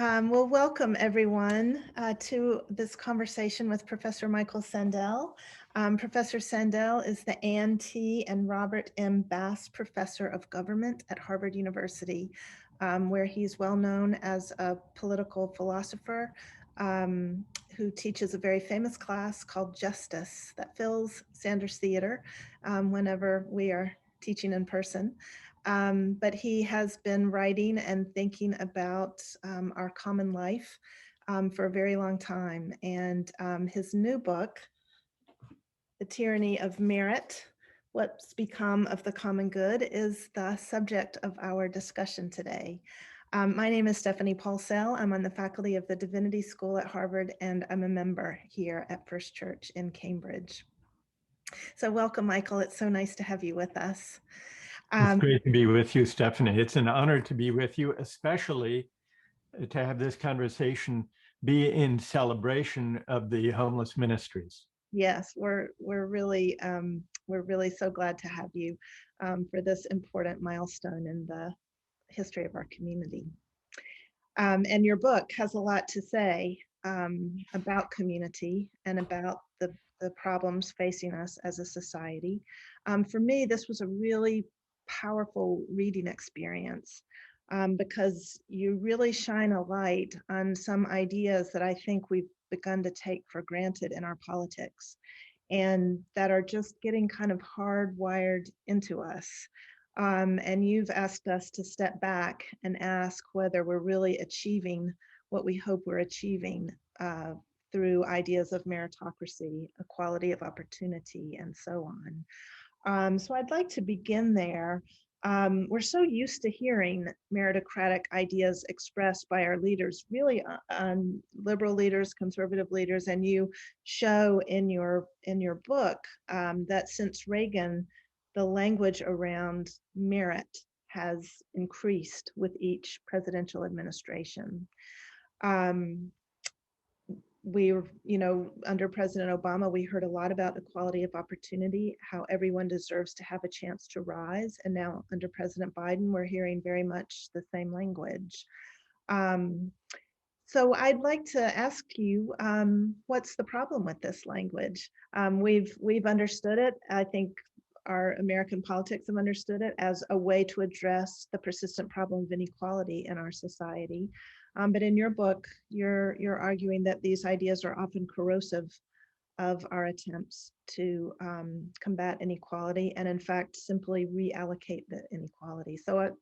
Well, welcome everyone to this conversation with Professor Michael Sandel. Professor Sandel is the Ann T. and Robert M. Bass Professor of Government at Harvard University, where he's well known as a political philosopher who teaches a very famous class called Justice that fills Sanders Theater whenever we are teaching in person. But he has been writing and thinking about our common life for a very long time. And his new book, The Tyranny of Merit, What's Become of the Common Good, is the subject of our discussion today. My name is Stephanie Paulsell. I'm on the faculty of the Divinity School at Harvard, and I'm a member here at First Church in Cambridge. So welcome, Michael. It's so nice to have you with us. It's great to be with you, Stephanie. It's an honor to be with you, especially to have this conversation be in celebration of the homeless ministries. Yes, we're really so glad to have you for this important milestone in the history of our community. And your book has a lot to say about community and about the problems facing us as a society. For me, this was a really powerful reading experience because you really shine a light on some ideas that I think we've begun to take for granted in our politics and that are just getting kind of hardwired into us. And you've asked us to step back and ask whether we're really achieving what we hope we're achieving through ideas of meritocracy, equality of opportunity, and so on. So I'd like to begin there. We're so used to hearing meritocratic ideas expressed by our leaders, really liberal leaders, conservative leaders, and you show in your book that since Reagan, the language around merit has increased with each presidential administration. Under President Obama, we heard a lot about equality of opportunity, how everyone deserves to have a chance to rise. And now under President Biden, we're hearing very much the same language. So I'd like to ask you, what's the problem with this language? We've understood it. I think our American politics have understood it as a way to address the persistent problem of inequality in our society. But in your book, you're arguing that these ideas are often corrosive of our attempts to combat inequality and in fact simply reallocate the inequality. So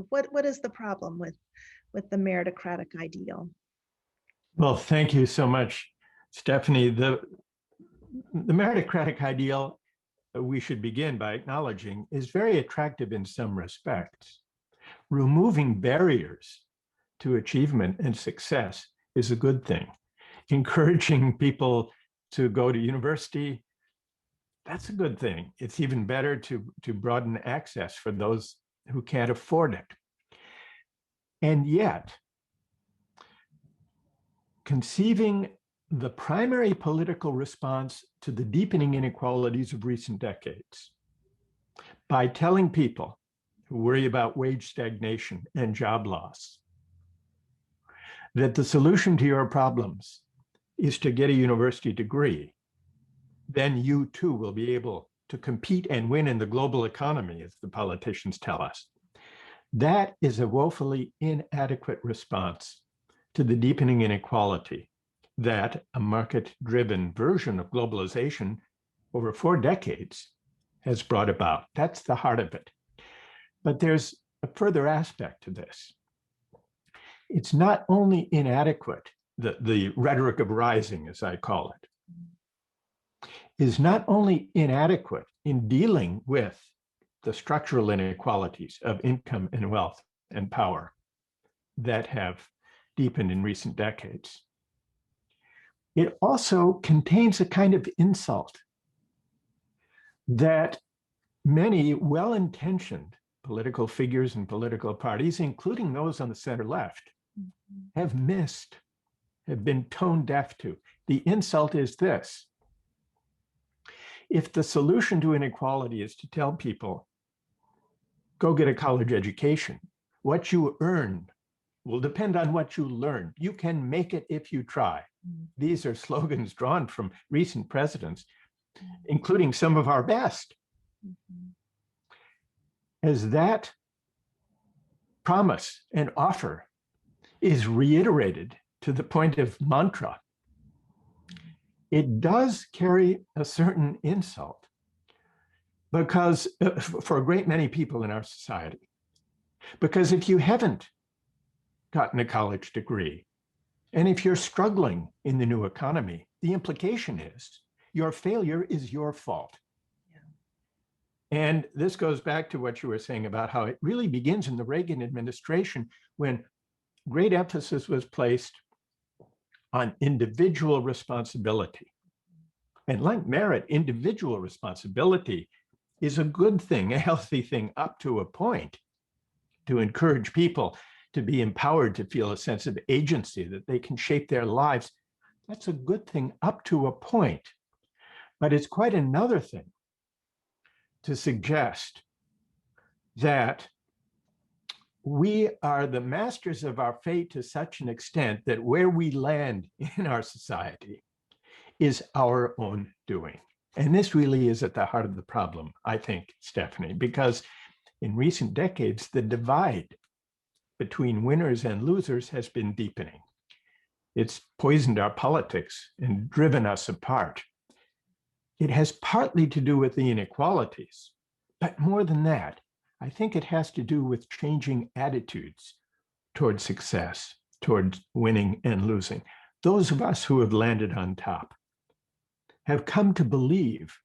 what is the problem with the meritocratic ideal? Well, thank you so much, Stephanie. The meritocratic ideal, we should begin by acknowledging, is very attractive in some respects. Removing barriers to achievement and success is a good thing. Encouraging people to go to university, that's a good thing. It's even better to broaden access for those who can't afford it. And yet, conceiving the primary political response to the deepening inequalities of recent decades by telling people who worry about wage stagnation and job loss that the solution to your problems is to get a university degree, then you too will be able to compete and win in the global economy, as the politicians tell us. That is a woefully inadequate response to the deepening inequality that a market-driven version of globalization over 4 decades has brought about. That's the heart of it. But there's a further aspect to this. It's not only inadequate, the rhetoric of rising, as I call it, is not only inadequate in dealing with the structural inequalities of income and wealth and power that have deepened in recent decades. It also contains a kind of insult that many well-intentioned political figures and political parties, including those on the center left, have missed, have been tone deaf to. The insult is this: if the solution to inequality is to tell people, go get a college education, what you earn will depend on what you learn. You can make it if you try. These are slogans drawn from recent presidents, including some of our best. As that promise and offer is reiterated to the point of mantra, it does carry a certain insult, because for a great many people in our society, because if you haven't gotten a college degree, and if you're struggling in the new economy, the implication is your failure is your fault. Yeah. And this goes back to what you were saying about how it really begins in the Reagan administration, when great emphasis was placed on individual responsibility. And like merit, individual responsibility is a good thing, a healthy thing up to a point, to encourage people to be empowered, to feel a sense of agency, that they can shape their lives. That's a good thing up to a point. But it's quite another thing to suggest that we are the masters of our fate to such an extent that where we land in our society is our own doing. And this really is at the heart of the problem, I think, Stephanie, because in recent decades, the divide between winners and losers has been deepening. It's poisoned our politics and driven us apart. It has partly to do with the inequalities, but more than that, I think it has to do with changing attitudes toward success, toward winning and losing. Those of us who have landed on top have come to believe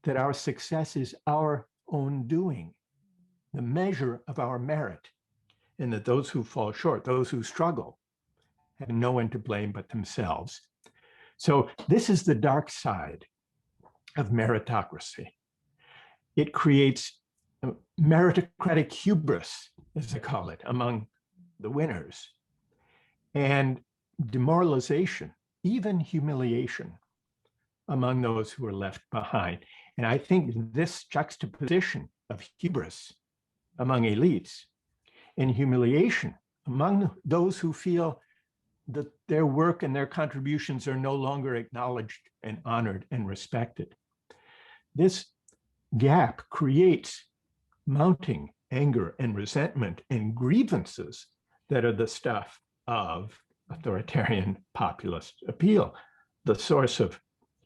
that our success is our own doing, the measure of our merit, and that those who fall short, those who struggle, have no one to blame but themselves. So this is the dark side of meritocracy. It creates meritocratic hubris, as I call it, among the winners, and demoralization, even humiliation, among those who are left behind. And I think this juxtaposition of hubris among elites and humiliation among those who feel that their work and their contributions are no longer acknowledged and honored and respected. This gap creates mounting anger and resentment and grievances that are the stuff of authoritarian populist appeal, the source of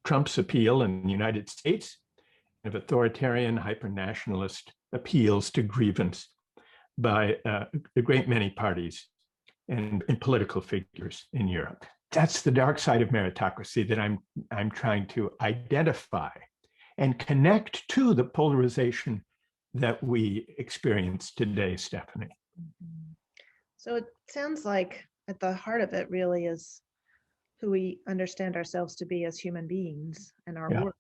Trump's appeal in the United States, of authoritarian hyper-nationalist appeals to grievance by a great many parties and political figures in Europe. That's the dark side of meritocracy that I'm trying to identify and connect to the polarization that we experience today, Stephanie. So it sounds like at the heart of it really is who we understand ourselves to be as human beings, and our work,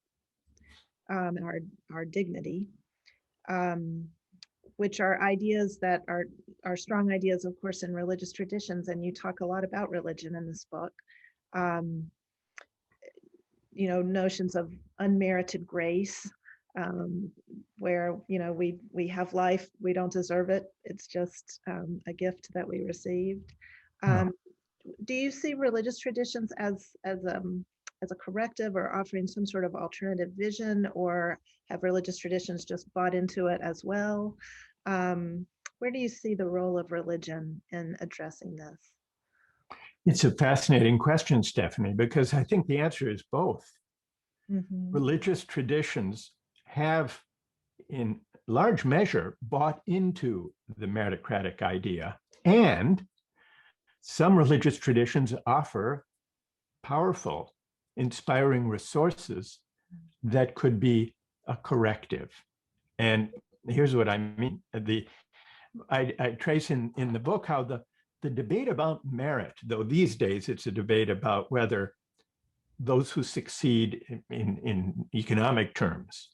and our dignity, which are ideas that are strong ideas, of course, in religious traditions. And you talk a lot about religion in this book. You know, notions of unmerited grace, where, you know, we have life, we don't deserve it. It's just a gift that we received. Do you see religious traditions as a corrective, or offering some sort of alternative vision, or have religious traditions just bought into it as well? Where do you see the role of religion in addressing this? It's a fascinating question, Stephanie, because I think the answer is both. Religious traditions have, in large measure, bought into the meritocratic idea, and some religious traditions offer powerful, inspiring resources that could be a corrective. And here's what I mean. I trace in the book how the debate about merit, though these days it's a debate about whether those who succeed in economic terms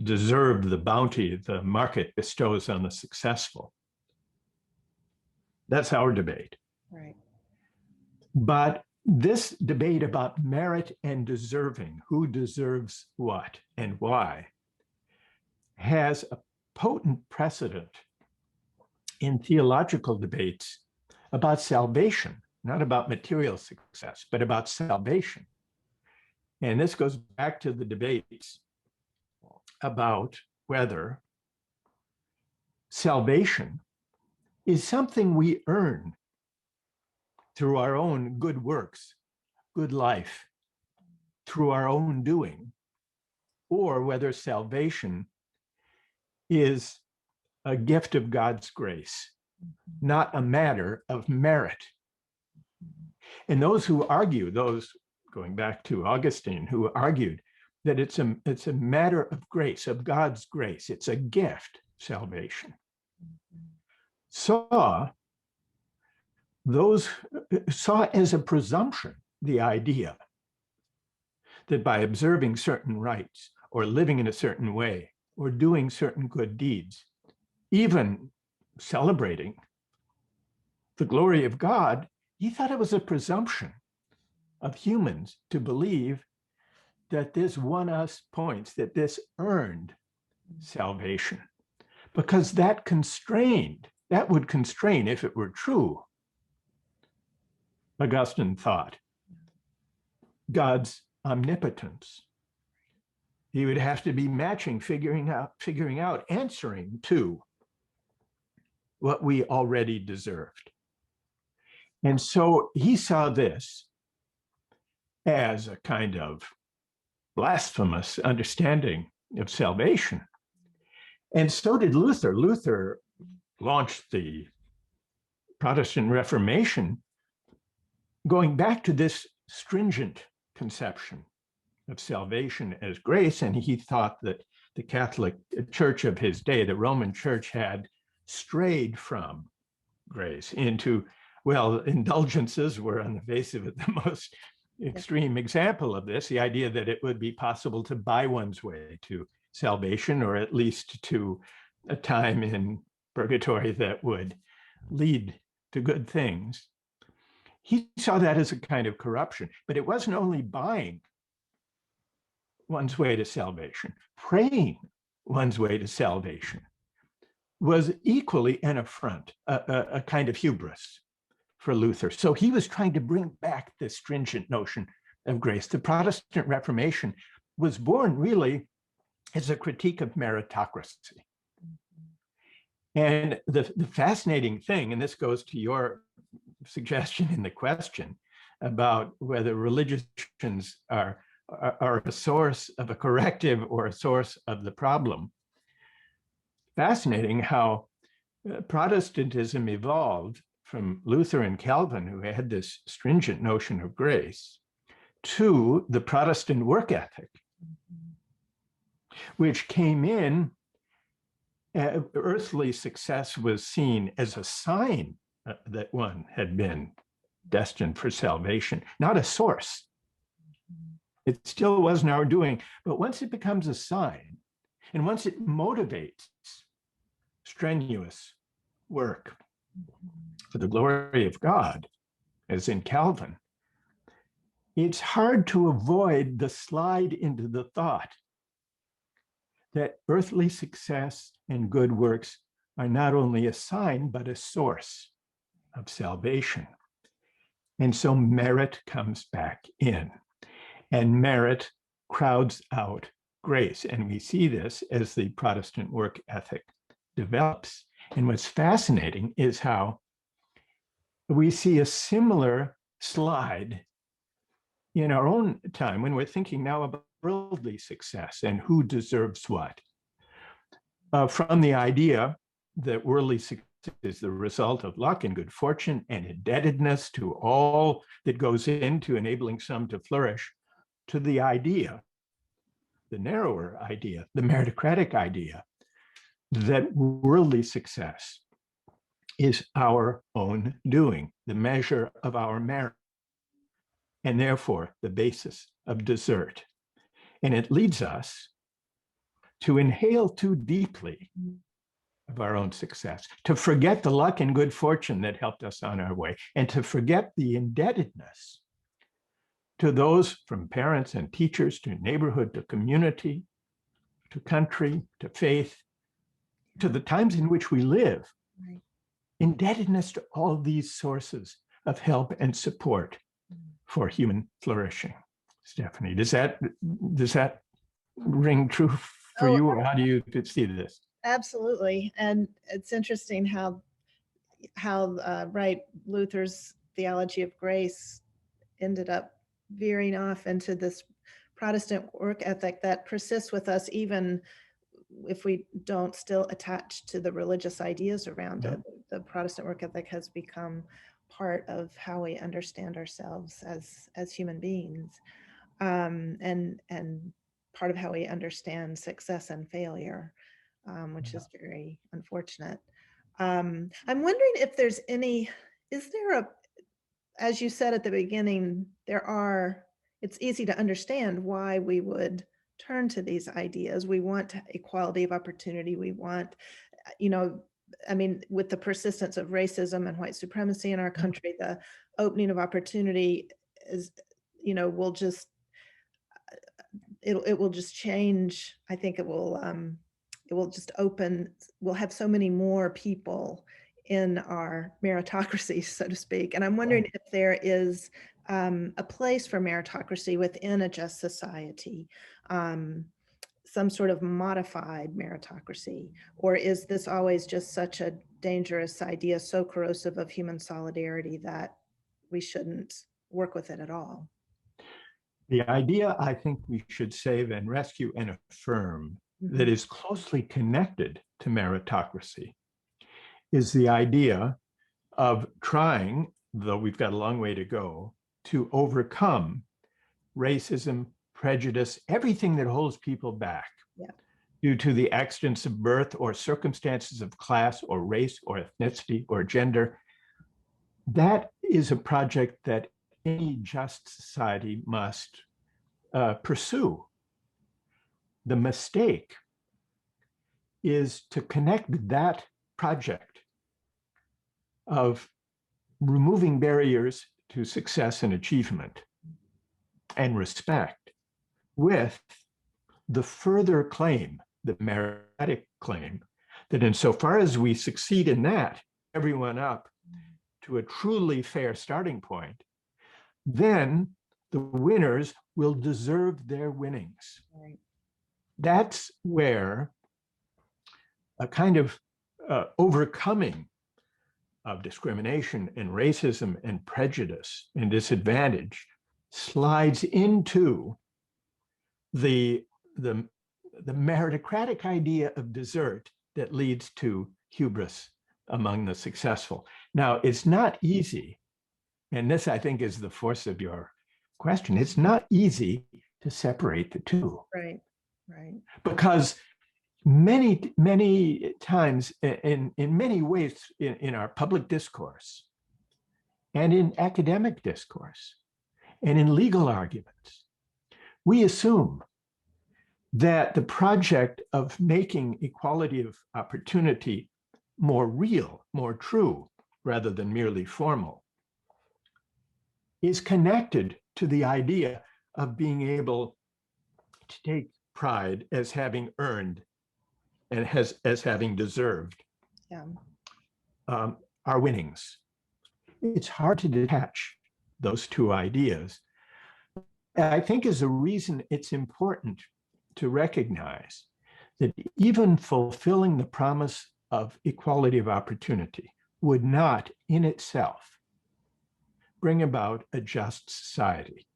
deserve the bounty the market bestows on the successful. That's our debate. Right. But this debate about merit and deserving, who deserves what and why, has a potent precedent in theological debates about salvation, not about material success, but about salvation. And this goes back to the debates about whether salvation is something we earn through our own good works, good life, through our own doing, or whether salvation is a gift of God's grace, not a matter of merit. And those who argue, those going back to Augustine, who argued that it's a matter of grace, of God's grace, it's a gift, salvation, saw as a presumption the idea that by observing certain rites or living in a certain way or doing certain good deeds, even celebrating the glory of God, he thought it was a presumption of humans to believe that this won us points, that this earned salvation, because that would constrain, if it were true, Augustine thought, God's omnipotence. He would have to be matching, figuring out, answering to what we already deserved. And so he saw this as a kind of blasphemous understanding of salvation. And so did Luther. Luther launched the Protestant Reformation going back to this stringent conception of salvation as grace. And he thought that the Catholic Church of his day, the Roman Church, had strayed from grace into, well, indulgences were on the face of it the most extreme example of this, the idea that it would be possible to buy one's way to salvation, or at least to a time in purgatory that would lead to good things. He saw that as a kind of corruption, but it wasn't only buying one's way to salvation, praying one's way to salvation was equally an affront, a kind of hubris for Luther. So he was trying to bring back this stringent notion of grace. The Protestant Reformation was born really as a critique of meritocracy. And the fascinating thing, and this goes to your suggestion in the question about whether religions are a source of a corrective or a source of the problem. Fascinating how Protestantism evolved from Luther and Calvin, who had this stringent notion of grace, to the Protestant work ethic, which came in, earthly success was seen as a sign that one had been destined for salvation, not a source. It still wasn't our doing, but once it becomes a sign, and once it motivates strenuous work for the glory of God, as in Calvin, it's hard to avoid the slide into the thought that earthly success and good works are not only a sign, but a source of salvation. And so merit comes back in, and merit crowds out grace. And we see this as the Protestant work ethic develops. And what's fascinating is how we see a similar slide in our own time when we're thinking now about worldly success and who deserves what. From the idea that worldly success is the result of luck and good fortune and indebtedness to all that goes into enabling some to flourish, to the idea, the narrower idea, the meritocratic idea, that worldly success is our own doing, the measure of our merit, and therefore the basis of desert. And it leads us to inhale too deeply of our own success, to forget the luck and good fortune that helped us on our way, and to forget the indebtedness to those, from parents and teachers to neighborhood to community, to country, to faith, to the times in which we live, Right. indebtedness to all these sources of help and support for human flourishing. Stephanie, does that ring true for Oh, you, or how do you see this? absolutely. And it's interesting how right, Luther's theology of grace ended up veering off into this Protestant work ethic that persists with us even if we don't still attach to the religious ideas around it. The Protestant work ethic has become part of how we understand ourselves as human beings, and part of how we understand success and failure, which is very unfortunate. I'm wondering if there's any, is there a, as you said at the beginning, it's easy to understand why we would turn to these ideas. We want equality of opportunity. We want, I mean, with the persistence of racism and white supremacy in our country, the opening of opportunity is, will just, it will just change. I think it will just open, we'll have so many more people in our meritocracy, so to speak. And I'm wondering if there is a place for meritocracy within a just society, some sort of modified meritocracy, or is this always just such a dangerous idea, so corrosive of human solidarity that we shouldn't work with it at all? The idea I think we should save and rescue and affirm that is closely connected to meritocracy is the idea of trying, though we've got a long way to go, to overcome racism, prejudice, everything that holds people back due to the accidents of birth or circumstances of class or race or ethnicity or gender. That is a project that any just society must pursue. The mistake is to connect that project of removing barriers to success and achievement and respect with the further claim, the meritocratic claim, that insofar as we succeed in that, everyone up to a truly fair starting point, then the winners will deserve their winnings. Right. That's where a kind of overcoming of discrimination and racism and prejudice and disadvantage slides into the meritocratic idea of desert that leads to hubris among the successful. Now, it's not easy, and this I think is the force of your question. It's not easy to separate the two. Right, right. Because many times, in many ways, in our public discourse and in academic discourse and in legal arguments, we assume that the project of making equality of opportunity more real, more true, rather than merely formal, is connected to the idea of being able to take pride as having earned and as having deserved our winnings. It's hard to detach those two ideas. I think is a reason it's important to recognize that even fulfilling the promise of equality of opportunity would not in itself bring about a just society.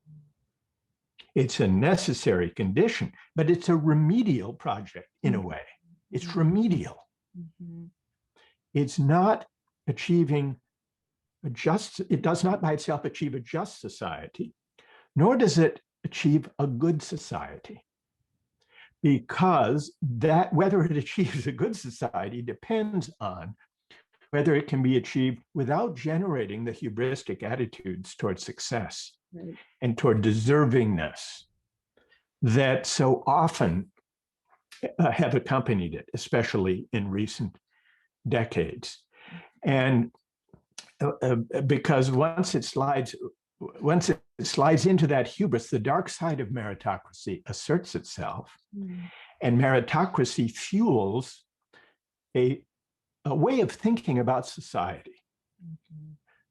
It's a necessary condition, but it's a remedial project in a way. It's remedial. It's not achieving it does not by itself achieve a just society, nor does it achieve a good society, because that whether it achieves a good society depends on whether it can be achieved without generating the hubristic attitudes toward success and toward deservingness that so often have accompanied it, especially in recent decades. And because once it slides into that hubris, the dark side of meritocracy asserts itself, and meritocracy fuels a a way of thinking about society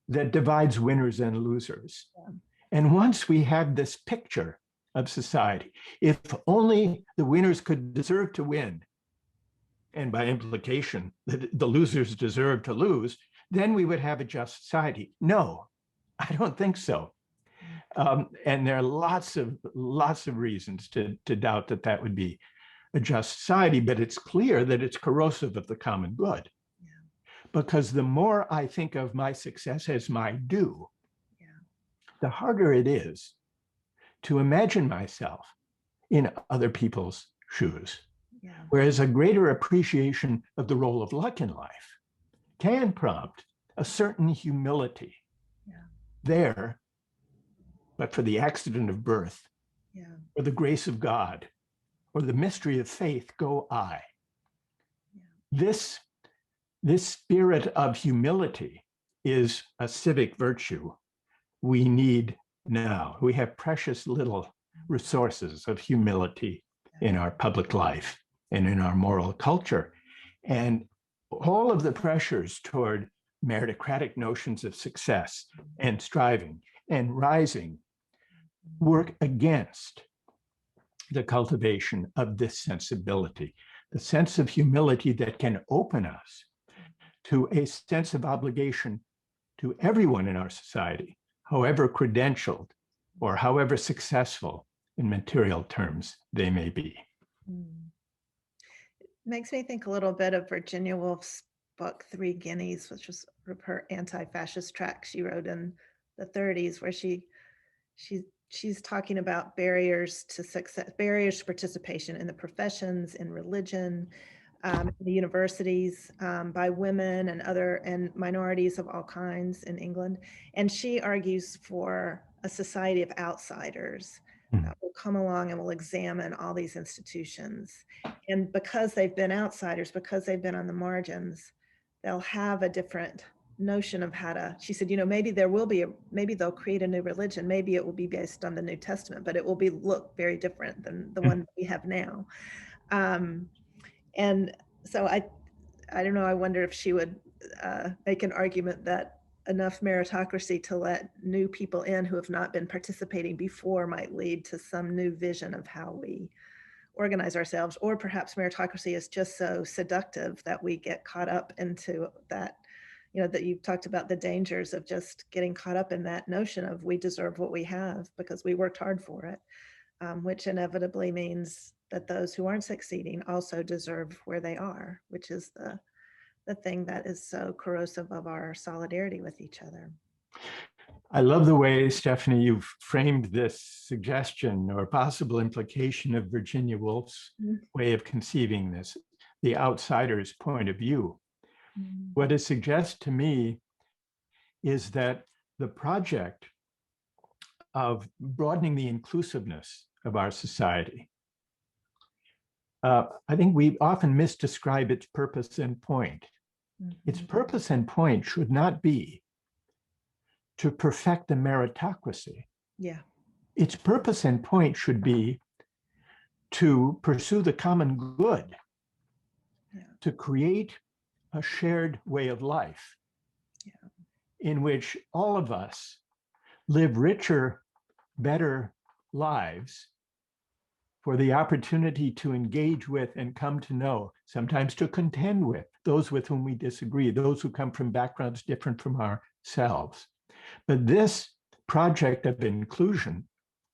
that divides winners and losers. Yeah. And once we have this picture of society, if only the winners could deserve to win, and by implication, the losers deserve to lose, then we would have a just society. No, I don't think so. And there are lots of reasons to doubt that that would be a just society, but it's clear that it's corrosive of the common good. Yeah. Because the more I think of my success as my due, Yeah. the harder it is to imagine myself in other people's shoes. Yeah. Whereas a greater appreciation of the role of luck in life can prompt a certain humility there, but for the accident of birth, or the grace of God, or the mystery of faith, go I. This spirit of humility is a civic virtue we need now. We have precious little resources of humility in our public life and in our moral culture. And all of the pressures toward meritocratic notions of success and striving and rising work against the cultivation of this sensibility, the sense of humility that can open us to a sense of obligation to everyone in our society, however credentialed or however successful in material terms they may be. It makes me think a little bit of Virginia Woolf's book, Three Guineas, which was her anti-fascist tract she wrote in the 30s, where she's talking about barriers to success, barriers to participation in the professions, in religion, the universities, by women and minorities of all kinds in England. And she argues for a society of outsiders that will come along and will examine all these institutions. And because they've been outsiders, because they've been on the margins, they'll have a different notion of how to, she said, maybe maybe they'll create a new religion. Maybe it will be based on the New Testament, but it will look very different than the one that we have now. And so I don't know, I wonder if she would make an argument that enough meritocracy to let new people in who have not been participating before might lead to some new vision of how we organize ourselves, or perhaps meritocracy is just so seductive that we get caught up into that, that you've talked about the dangers of just getting caught up in that notion of we deserve what we have because we worked hard for it, which inevitably means that those who aren't succeeding also deserve where they are, which is the thing that is so corrosive of our solidarity with each other. I love the way, Stephanie, you've framed this suggestion or possible implication of Virginia Woolf's way of conceiving this, the outsider's point of view. What it suggests to me is that the project of broadening the inclusiveness of our society, I think we often misdescribe its purpose and point. Its purpose and point should not be to perfect the meritocracy. Yeah. Its purpose and point should be to pursue the common good, to create a shared way of life in which all of us live richer, better lives for the opportunity to engage with and come to know, sometimes to contend with, those with whom we disagree, those who come from backgrounds different from ourselves. But this project of inclusion,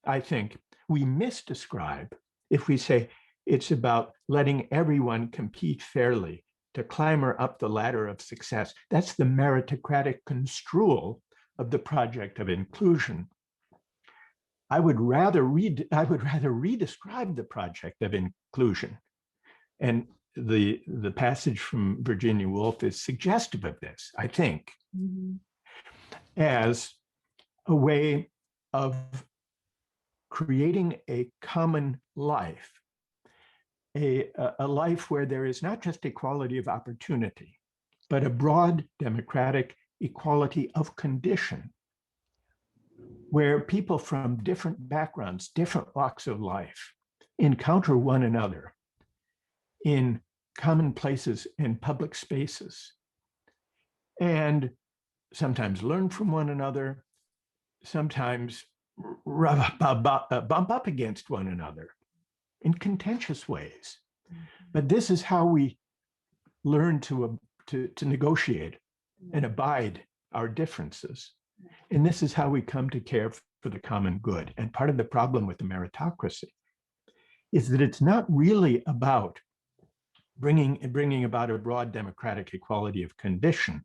I think, we misdescribe if we say it's about letting everyone compete fairly to clamber up the ladder of success. That's the meritocratic construal of the project of inclusion. I would rather redescribe the project of inclusion. And the passage from Virginia Woolf is suggestive of this, I think, as a way of creating a common life, a life where there is not just equality of opportunity, but a broad democratic equality of condition, where people from different backgrounds, different walks of life, encounter one another in common places and public spaces, and sometimes learn from one another, sometimes bump up against one another in contentious ways. But this is how we learn to negotiate and abide our differences. And this is how we come to care for the common good. And part of the problem with the meritocracy is that it's not really about bringing about a broad democratic equality of condition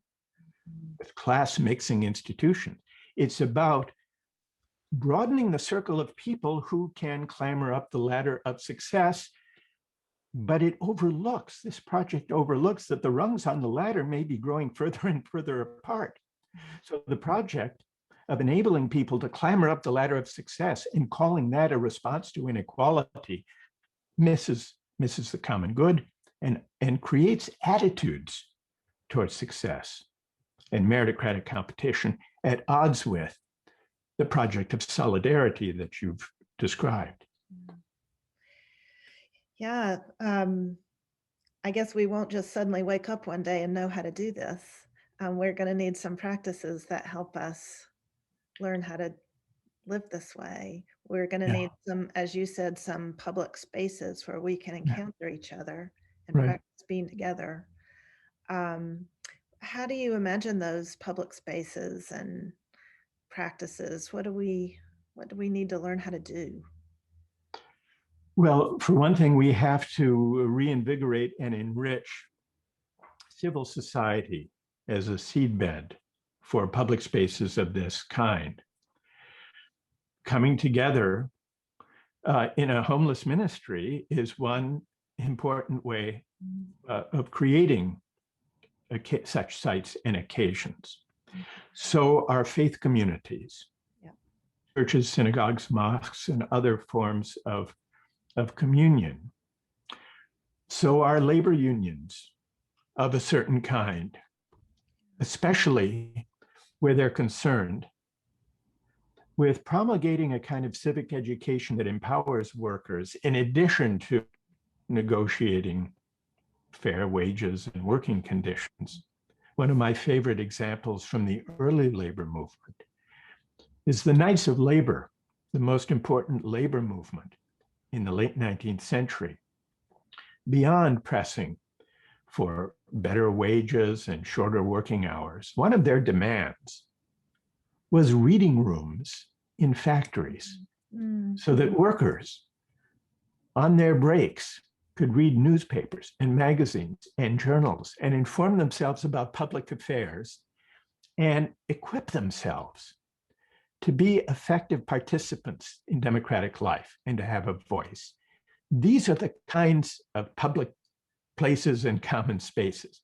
with class mixing institutions. It's about broadening the circle of people who can clamber up the ladder of success, but this project overlooks that the rungs on the ladder may be growing further and further apart. So the project of enabling people to clamber up the ladder of success and calling that a response to inequality misses the common good and creates attitudes towards success and meritocratic competition at odds with the project of solidarity that you've described. Yeah, I guess we won't just suddenly wake up one day and know how to do this. We're going to need some practices that help us learn how to live this way. We're going to need some, as you said, some public spaces where we can encounter each other and practice being together. How do you imagine those public spaces and practices? What do we need to learn how to do? Well, for one thing, we have to reinvigorate and enrich civil society as a seedbed for public spaces of this kind. Coming together in a homeless ministry is one important way of creating such sites and occasions. So are faith communities, churches, synagogues, mosques, and other forms of communion. So are labor unions of a certain kind, especially where they're concerned with promulgating a kind of civic education that empowers workers in addition to negotiating fair wages and working conditions. One of my favorite examples from the early labor movement is the Knights of Labor, the most important labor movement in the late 19th century. Beyond pressing for better wages and shorter working hours, one of their demands was reading rooms in factories so that workers on their breaks could read newspapers and magazines and journals and inform themselves about public affairs and equip themselves to be effective participants in democratic life and to have a voice. These are the kinds of public places and common spaces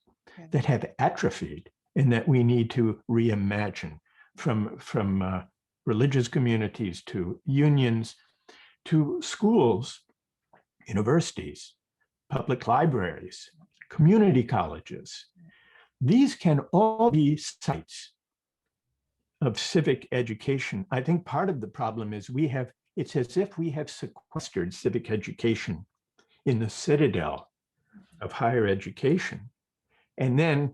that have atrophied and that we need to reimagine, from religious communities to unions to schools, universities, public libraries, community colleges. These can all be sites of civic education. I think part of the problem is it's as if we have sequestered civic education in the citadel of higher education and then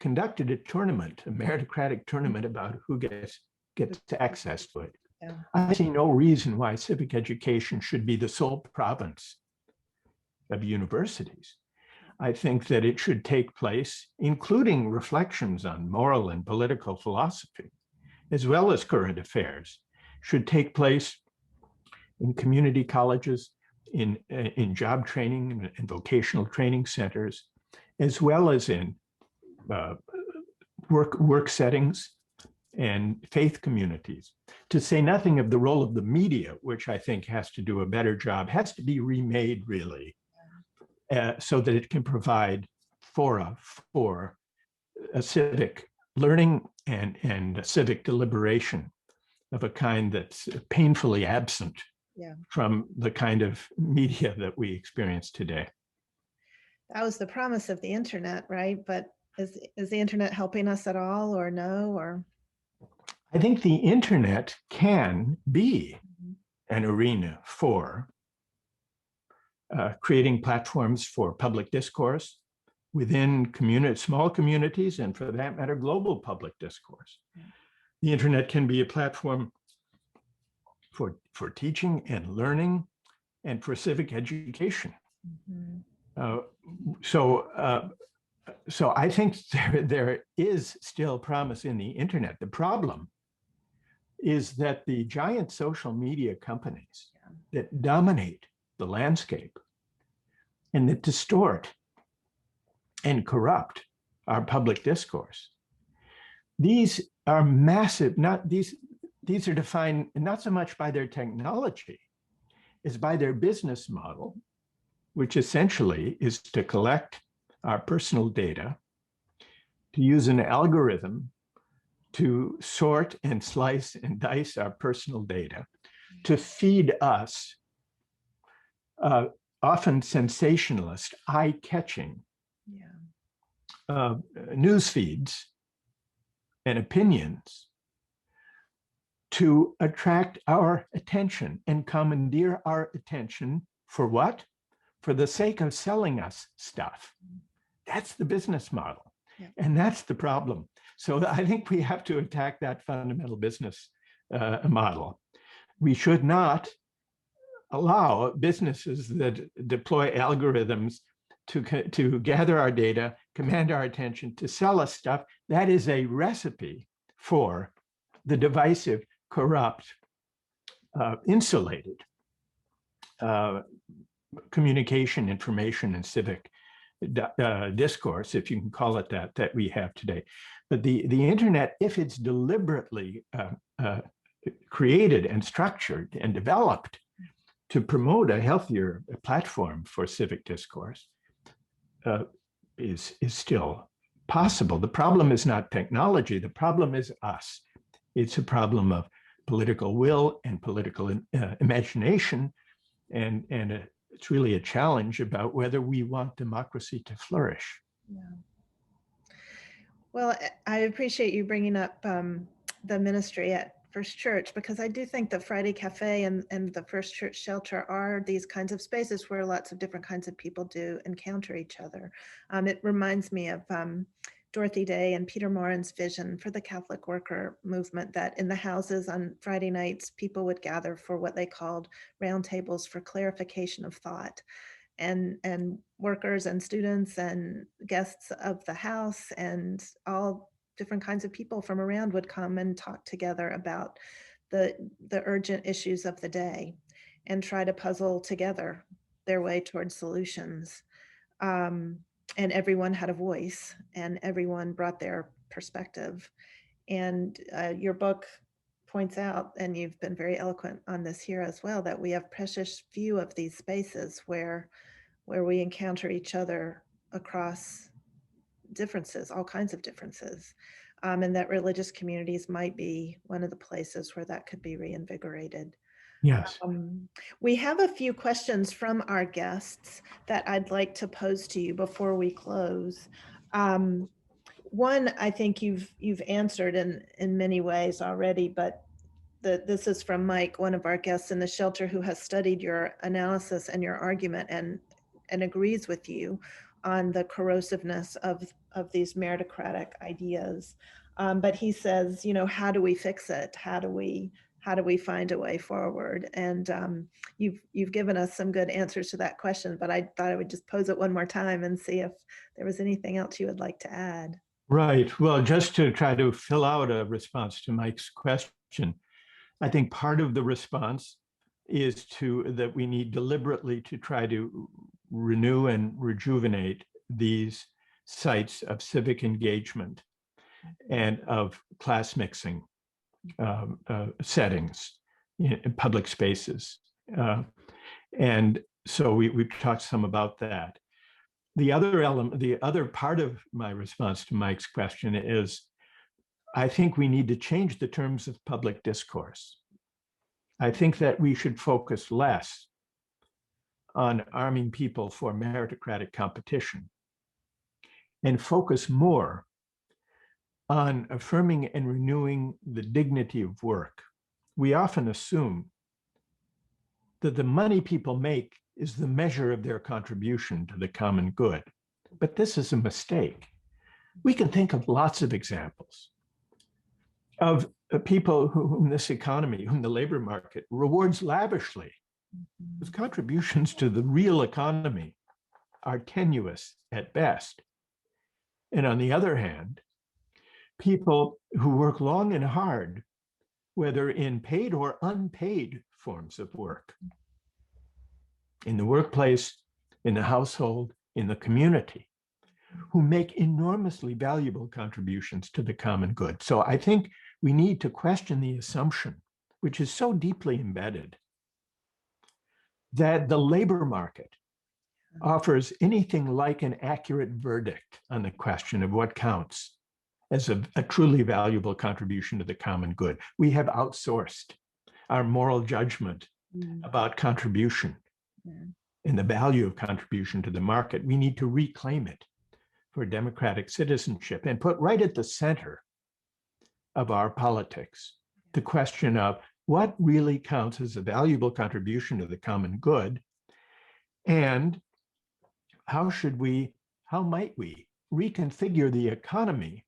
conducted a meritocratic tournament about who gets access to it. Yeah. I see no reason why civic education should be the sole province of universities. I think that it should take place, including reflections on moral and political philosophy, as well as current affairs, should take place in community colleges, in job training and vocational training centers, as well as in work settings and faith communities, to say nothing of the role of the media, which I think has to do a better job, has to be remade really, so that it can provide fora for a civic learning and civic deliberation of a kind that's painfully absent from the kind of media that we experience today. That was the promise of the internet, right? But is the internet helping us at all, or no? Or I think the internet can be an arena for creating platforms for public discourse within small communities, and for that matter, global public discourse. The internet can be a platform for teaching and learning and for civic education. Mm-hmm. So I think there is still promise in the internet. The problem is that the giant social media companies that dominate the landscape and that distort and corrupt our public discourse, these are massive. These are defined not so much by their technology as by their business model, which essentially is to collect our personal data, to use an algorithm to sort and slice and dice our personal data, to feed us often sensationalist, eye-catching news feeds and opinions to attract our attention and commandeer our attention for what? For the sake of selling us stuff. That's the business model. Yeah. And that's the problem. So I think we have to attack that fundamental business model. We should not allow businesses that deploy algorithms to gather our data, command our attention, to sell us stuff. That is a recipe for the divisive, corrupt, insulated communication, information, and civic discourse, if you can call it that, that we have today. But the internet, if it's deliberately created and structured and developed to promote a healthier platform for civic discourse, is still possible. The problem is not technology. The problem is us. It's a problem of political will and political imagination, and it's really a challenge about whether we want democracy to flourish. Yeah. Well, I appreciate you bringing up the ministry at First Church, because I do think the Friday Cafe and the First Church Shelter are these kinds of spaces where lots of different kinds of people do encounter each other. It reminds me of Dorothy Day and Peter Morin's vision for the Catholic worker movement, that in the houses on Friday nights, people would gather for what they called roundtables for clarification of thought. And workers and students and guests of the house and all different kinds of people from around would come and talk together about the urgent issues of the day and try to puzzle together their way towards solutions. And everyone had a voice and everyone brought their perspective. And your book points out, and you've been very eloquent on this here as well, that we have precious few of these spaces where we encounter each other across differences, all kinds of differences, and that religious communities might be one of the places where that could be reinvigorated. Yes. We have a few questions from our guests that I'd like to pose to you before we close. One, I think you've answered in many ways already, but this is from Mike, one of our guests in the shelter, who has studied your analysis and your argument and agrees with you on the corrosiveness of these meritocratic ideas. But he says, how do we fix it? How do we find a way forward? And you've given us some good answers to that question, but I thought I would just pose it one more time and see if there was anything else you would like to add. Right. Well, just to try to fill out a response to Mike's question, I think part of the response is that we need deliberately to try to renew and rejuvenate these sites of civic engagement and of class mixing settings in public spaces. And so we've talked some about that. The other part of my response to Mike's question is, I think we need to change the terms of public discourse. I think that we should focus less on arming people for meritocratic competition and focus more on affirming and renewing the dignity of work. We often assume that the money people make is the measure of their contribution to the common good. But this is a mistake. We can think of lots of examples of people whom this economy, whom the labor market rewards lavishly, whose contributions to the real economy are tenuous at best. And on the other hand, people who work long and hard, whether in paid or unpaid forms of work, in the workplace, in the household, in the community, who make enormously valuable contributions to the common good. So I think we need to question the assumption, which is so deeply embedded, that the labor market offers anything like an accurate verdict on the question of what counts as a truly valuable contribution to the common good. We have outsourced our moral judgment about contribution and the value of contribution to the market. We need to reclaim it for democratic citizenship and put right at the center of our politics the question of what really counts as a valuable contribution to the common good, and how might we reconfigure the economy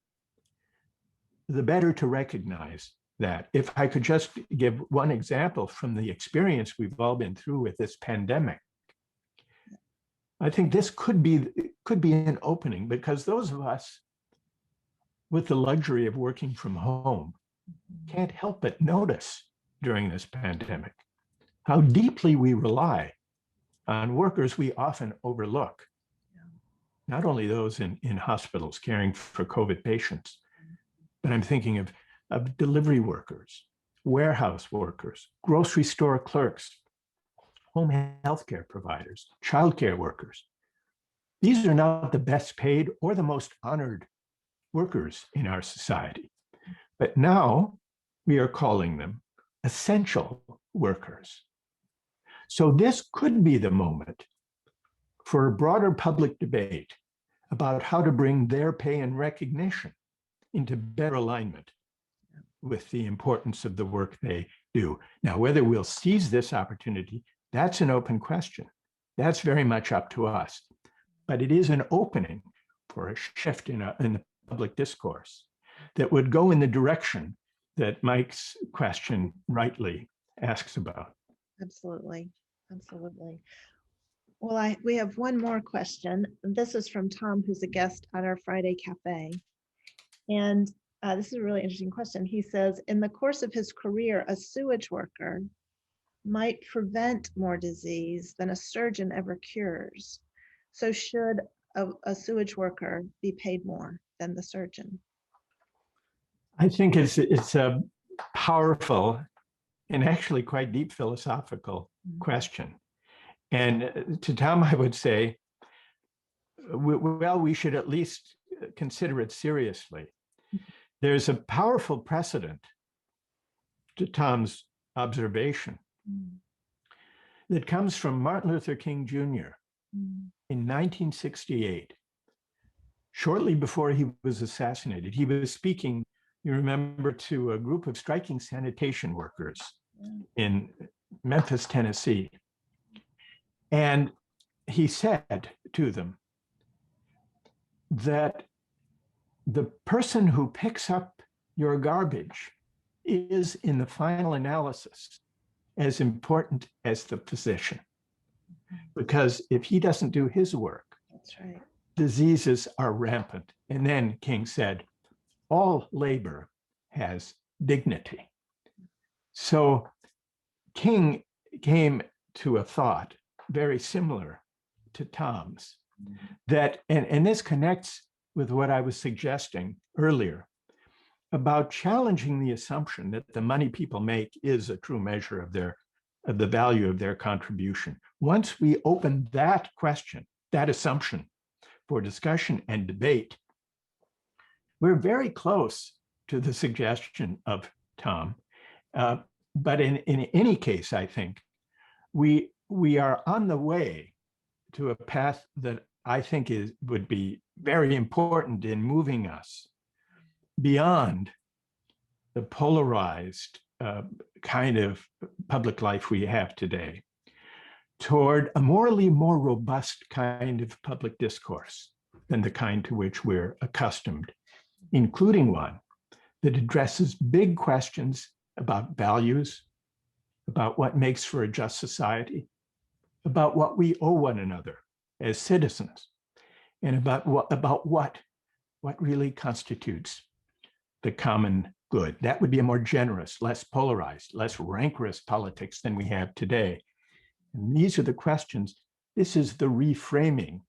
the better to recognize that. If I could just give one example from the experience we've all been through with this pandemic, I think this could be an opening, because those of us with the luxury of working from home can't help but notice during this pandemic how deeply we rely on workers we often overlook. Not only those in hospitals caring for COVID patients, but I'm thinking of delivery workers, warehouse workers, grocery store clerks, home healthcare providers, childcare workers. These are not the best paid or the most honored workers in our society, but now we are calling them essential workers. So this could be the moment for a broader public debate about how to bring their pay and recognition into better alignment with the importance of the work they do. Now, whether we'll seize this opportunity, that's an open question. That's very much up to us. But it is an opening for a shift in the public discourse that would go in the direction that Mike's question rightly asks about. Absolutely. Absolutely. Well, we have one more question. This is from Tom, who's a guest at our Friday Cafe. And this is a really interesting question. He says, in the course of his career, a sewage worker might prevent more disease than a surgeon ever cures. So should a sewage worker be paid more than the surgeon? I think it's a powerful and actually quite deep philosophical question. And to Tom, I would say, well, we should at least consider it seriously. There's a powerful precedent to Tom's observation that comes from Martin Luther King Jr. in 1968, shortly before he was assassinated. He was speaking, you remember, to a group of striking sanitation workers in Memphis, Tennessee. And he said to them that the person who picks up your garbage is, in the final analysis, as important as the physician. Because if he doesn't do his work, that's right, diseases are rampant. And then King said, all labor has dignity. So King came to a thought very similar to Tom's, that, and this connects with what I was suggesting earlier about challenging the assumption that the money people make is a true measure of the value of their contribution. Once we open that question, that assumption, for discussion and debate, we're very close to the suggestion of Tom. But in any case, I think we are on the way to a path that I think would be very important in moving us beyond the polarized kind of public life we have today, toward a morally more robust kind of public discourse than the kind to which we're accustomed, including one that addresses big questions about values, about what makes for a just society, about what we owe one another as citizens, and about what really constitutes the common good. That would be a more generous, less polarized, less rancorous politics than we have today. And these are the questions. This is the reframing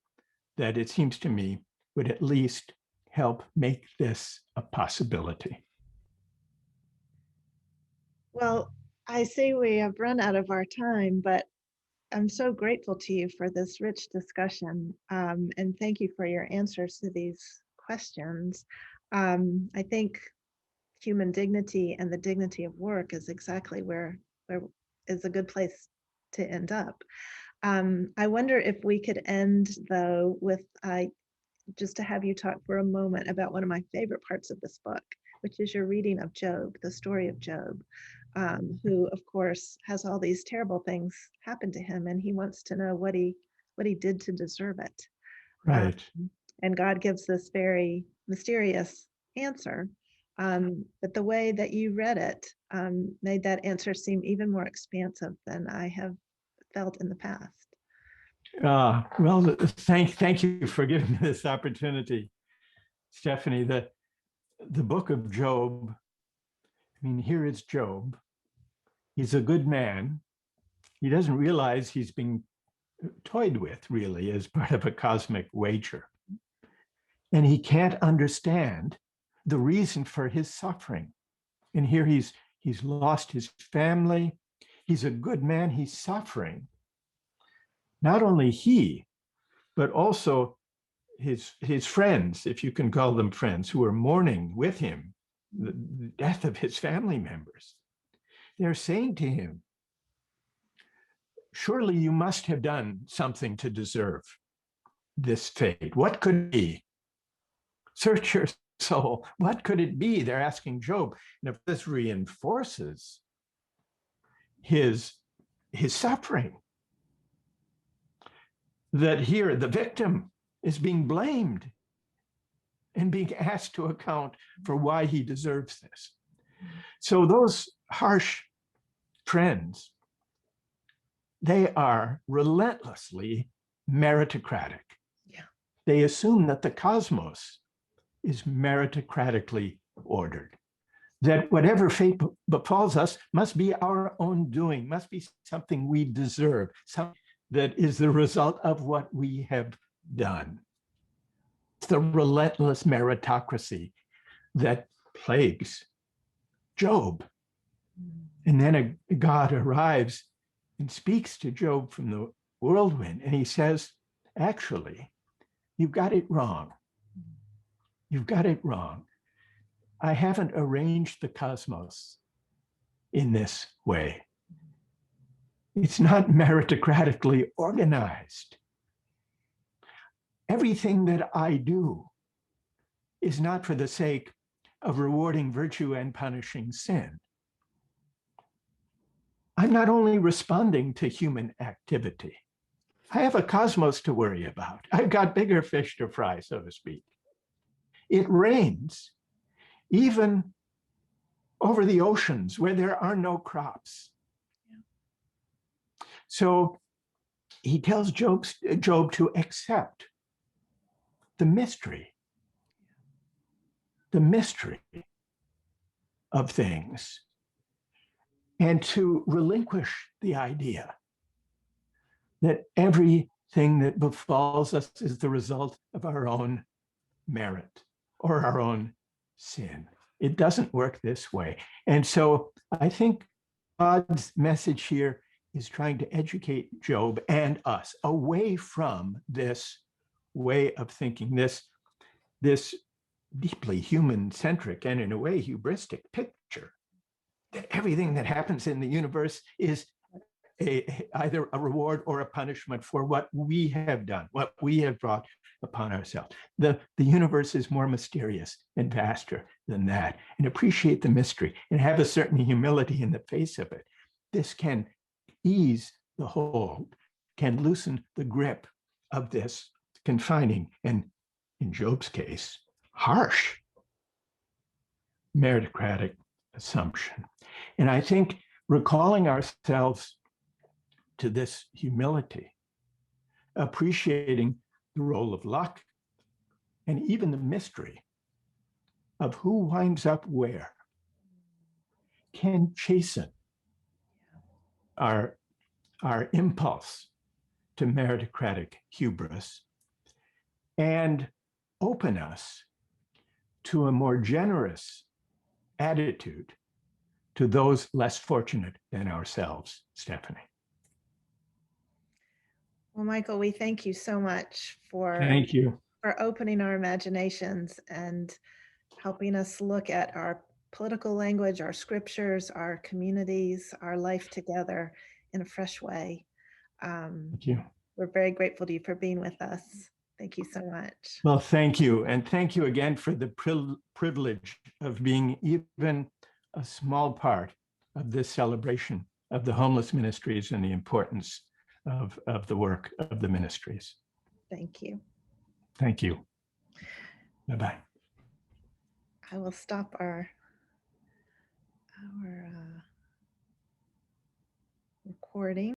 that it seems to me would at least help make this a possibility. Well, I see we have run out of our time, but I'm so grateful to you for this rich discussion, and thank you for your answers to these questions. I think human dignity and the dignity of work is exactly where is a good place to end up. I wonder if we could end, though, with just to have you talk for a moment about one of my favorite parts of this book, which is your reading of Job, the story of Job, who, of course, has all these terrible things happen to him, and he wants to know what he did to deserve it. Right. And God gives this very mysterious answer. But the way that you read it made that answer seem even more expansive than I have felt in the past. Well, thank you for giving me this opportunity, Stephanie. The book of Job, I mean, here is Job. He's a good man. He doesn't realize he's being toyed with, really, as part of a cosmic wager. And he can't understand the reason for his suffering. And here he's lost his family. He's a good man. He's suffering. Not only he, but also his friends, if you can call them friends, who are mourning with him the death of his family members. They're saying to him, surely you must have done something to deserve this fate. What could it be? Search your soul. What could it be? They're asking Job. And if this reinforces his suffering, that here the victim is being blamed and being asked to account for why he deserves this. So those harsh trends, they are relentlessly meritocratic. Yeah. They assume that the cosmos is meritocratically ordered, that whatever fate befalls us must be our own doing, must be something we deserve, something that is the result of what we have done. It's the relentless meritocracy that plagues Job. And then a God arrives and speaks to Job from the whirlwind, and he says, actually, you've got it wrong. You've got it wrong. I haven't arranged the cosmos in this way. It's not meritocratically organized. Everything that I do is not for the sake of rewarding virtue and punishing sin. I'm not only responding to human activity. I have a cosmos to worry about. I've got bigger fish to fry, so to speak. It rains even over the oceans where there are no crops. So he tells Job to accept the mystery of things, and to relinquish the idea that everything that befalls us is the result of our own merit or our own sin. It doesn't work this way. And so I think God's message here is trying to educate Job and us away from this way of thinking, this deeply human-centric and in a way hubristic picture that everything that happens in the universe is either a reward or a punishment for what we have done, what we have brought upon ourselves. The universe is more mysterious and vaster than that, and appreciate the mystery and have a certain humility in the face of it. This can ease the hold can loosen the grip of this confining and, in Job's case, harsh meritocratic assumption. And I think recalling ourselves to this humility, appreciating the role of luck, and even the mystery of who winds up where can chasten our impulse to meritocratic hubris and open us to a more generous attitude to those less fortunate than ourselves, Stephanie. Well, Michael, we thank you so much Thank you. for opening our imaginations and helping us look at our political language, our scriptures, our communities, our life together in a fresh way. Thank you. We're very grateful to you for being with us. Thank you so much. Well, thank you. And thank you again for the privilege of being even a small part of this celebration of the homeless ministries and the importance of the work of the ministries. Thank you. Thank you. Bye-bye. I will stop our recording.